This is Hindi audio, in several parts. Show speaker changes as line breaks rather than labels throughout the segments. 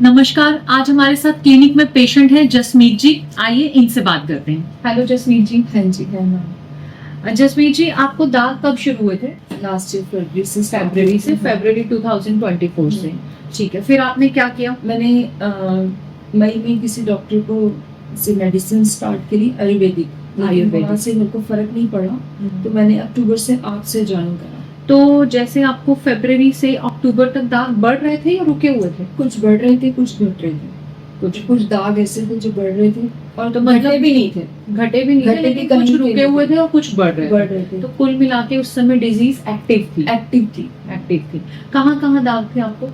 नमस्कार, आज हमारे साथ क्लिनिक में पेशेंट है जसमीत जी। आइए इनसे बात करते हैं। हेलो जसमीत जी।
हाँ जी, है मैम।
जसमीत जी, आपको दाग कब शुरू हुए थे?
लास्ट ईयर
फरवरी से फरवरी 2024 से। ठीक है, फिर आपने क्या किया?
मैंने मई में किसी डॉक्टर को से मेडिसिन स्टार्ट करी आयुर्वेदिक। वहाँ से मेरे को फर्क नहीं पड़ा, तो मैंने अक्टूबर से आपसे ज्वाइन करा।
तो जैसे आपको फरवरी से अक्टूबर तक दाग बढ़ रहे थे या रुके हुए थे?
कुछ बढ़ रहे थे, कुछ घट रहे थे। कुछ दाग ऐसे थे जो बढ़ रहे थे और
तो मतलब
घटे भी नहीं थे।
घटे भी नहीं थे, लेकिन कुछ रुके हुए थे और कुछ बढ़ रहे थे। तो कुल मिला के उस समय डिजीज एक्टिव थी। कहाँ कहाँ दाग थे आपको?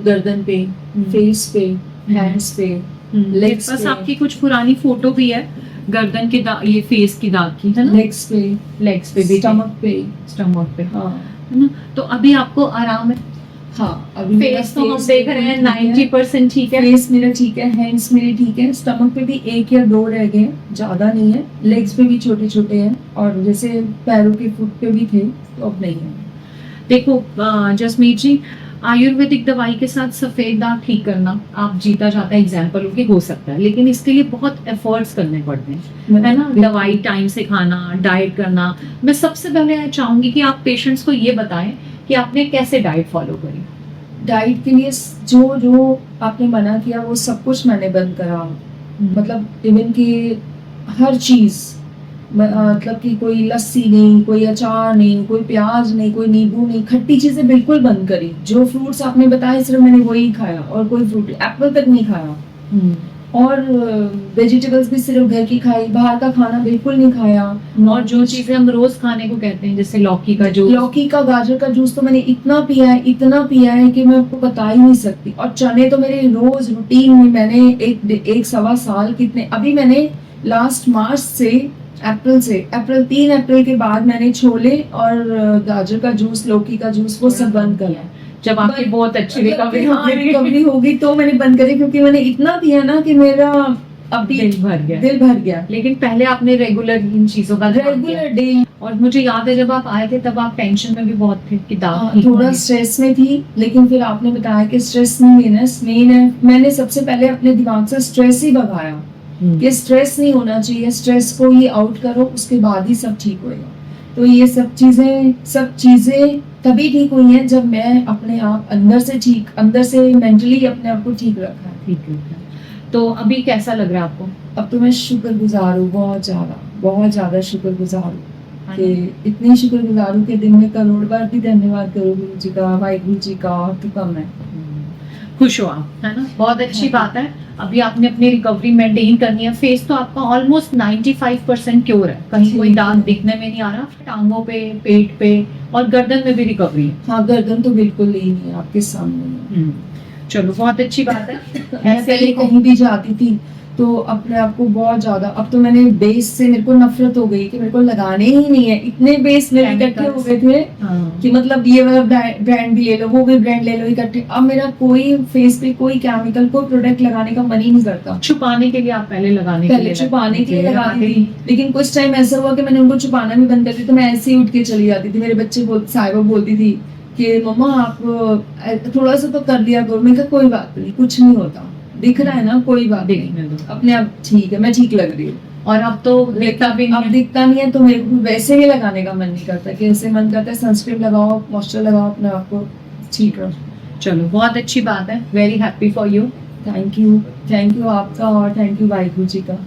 गर्दन पे, फेस पे, हैंड्स पे, लेग्स
बस
पे।
आपकी कुछ पुरानी फोटो भी है गर्दन के दाग, ये फेस की दाग की, है ना?
लेग्स पे भी,
स्टमक पे,
हाँ,
है ना? तो अभी आपको आराम है?
हाँ, अभी
फेस तो हम देख रहे हैं 90% ठीक है।
फेस मेरा ठीक है, हैंड्स मेरे ठीक है, स्टमक पे भी 1 या 2 रह गए, ज्यादा नहीं है। लेग्स पे भी छोटे छोटे हैं और जैसे पैरों के फुट पे भी थे, तो अब नहीं है।
देखो जसमीत जी, आयुर्वेदिक दवाई के साथ सफेद दाग ठीक करना आप जीता जाता एग्जाम्पल हो सकता है, लेकिन इसके लिए बहुत एफर्ट्स करने पड़ते हैं, है ना? दवाई टाइम से खाना, डाइट करना। मैं सबसे पहले चाहूंगी कि आप पेशेंट्स को ये बताएं कि आपने कैसे डाइट फॉलो करी।
डाइट के लिए जो जो आपने मना किया वो सब कुछ मैंने बंद करा। मतलब इवन की हर चीज, मतलब कि कोई लस्सी नहीं, कोई अचार नहीं, कोई प्याज नहीं, कोई नींबू नहीं, खट्टी चीजें बिल्कुल बंद करी। जो फ्रूट्स आपने बताए सिर्फ मैंने वही खाया, और कोई फ्रूट एप्पल तक नहीं खाया। और वेजिटेबल्स भी सिर्फ घर की खाई, बाहर का खाना बिल्कुल नहीं खाया।
और जो चीजें हम रोज खाने को कहते हैं, जैसे लौकी का जूस,
गाजर का जूस तो मैंने इतना पिया है कि मैं आपको बता ही नहीं सकती। और चने तो मेरे रोज रूटीन में, मैंने एक सवा साल कितने, अभी मैंने लास्ट मार्च से अप्रैल 3 अप्रैल के बाद मैंने छोले और गाजर का जूस, लौकी का जूस, वो सब बंद किया।
जब आपकी बहुत अच्छी
रिकवरी होगी तो मैंने बंद करी, क्योंकि मैंने इतना पिया ना कि मेरा अभी दिल भर गया।
लेकिन पहले आपने रेगुलर इन चीजों का
रेगुलर डे।
और मुझे याद है जब आप आए थे तब आप टेंशन में भी बहुत थे कि दाग
थोड़ा स्ट्रेस में थी, लेकिन फिर आपने बताया कि स्ट्रेस नहीं मेन है। मैंने सबसे पहले अपने दिमाग से स्ट्रेस ही भगाया कि स्ट्रेस नहीं होना चाहिए, स्ट्रेस को ही आउट करो, उसके बाद ही सब ठीक होएगा। तो ये सब चीजें तभी ठीक हुई हैं जब मैं अपने आप अंदर से मेंटली अपने आप को ठीक रखा है।
तो अभी कैसा लग रहा है आपको?
अब तो मैं शुक्रगुजार हूँ, बहुत ज्यादा शुक्रगुजार हूँ कि इतनी शुक्रगुजार हूँ कि दिन में करोड़ बार भी धन्यवाद करो गुरु जी का, वाहिगुरु जी का, तो कम है।
खुश हो आप, है ना? बहुत अच्छी बात है। अभी आपने अपनी रिकवरी मेंटेन करनी है। फेस तो आपका ऑलमोस्ट 95% क्योर है, कहीं कोई दाग दिखने में नहीं आ रहा। टांगों पे, पेट पे और गर्दन में भी रिकवरी है।
हाँ, गर्दन तो बिल्कुल नहीं है, आपके सामने।
चलो, बहुत अच्छी बात है।
ऐसे ही कहीं भी जाती थी तो अपने आप को बहुत ज्यादा, अब तो मैंने बेस से, मेरे को नफरत हो गई कि मेरे को लगाने ही नहीं है। इतने बेस मेरे इकट्ठे हो गए थे कि मतलब ये वाला ब्रांड भी ले लो, वो भी ब्रांड ले लो इकट्ठे। अब मेरा कोई फेस पे कोई केमिकल, कोई प्रोडक्ट लगाने का मन ही नहीं करता।
छुपाने के लिए आप पहले लगाती
थी, लेकिन कुछ टाइम ऐसा हुआ कि मैंने उनको छुपाना भी बंद कर दिया। तो मैं ऐसे ही उठ के चली जाती थी। मेरे बच्चे साहिबा बोलती थी कि मम्मा आप थोड़ा सा तो कर लिया करो। मैं कहा कोई बात नहीं, कुछ नहीं होता, दिख रहा है ना, कोई बात नहीं, अपने आप ठीक है, मैं ठीक लग रही हूँ।
और अब तो दिखता
नहीं है, तो मेरे को वैसे भी लगाने का मन नहीं करता कि ऐसे मन करता है सनस्क्रीन लगाओ, मॉइस्चर लगाओ, अपने आप को ठीक रखो।
चलो, बहुत अच्छी बात है। Very happy for you.
Thank you आपका, और थैंक यू वाहिगुरु जी का।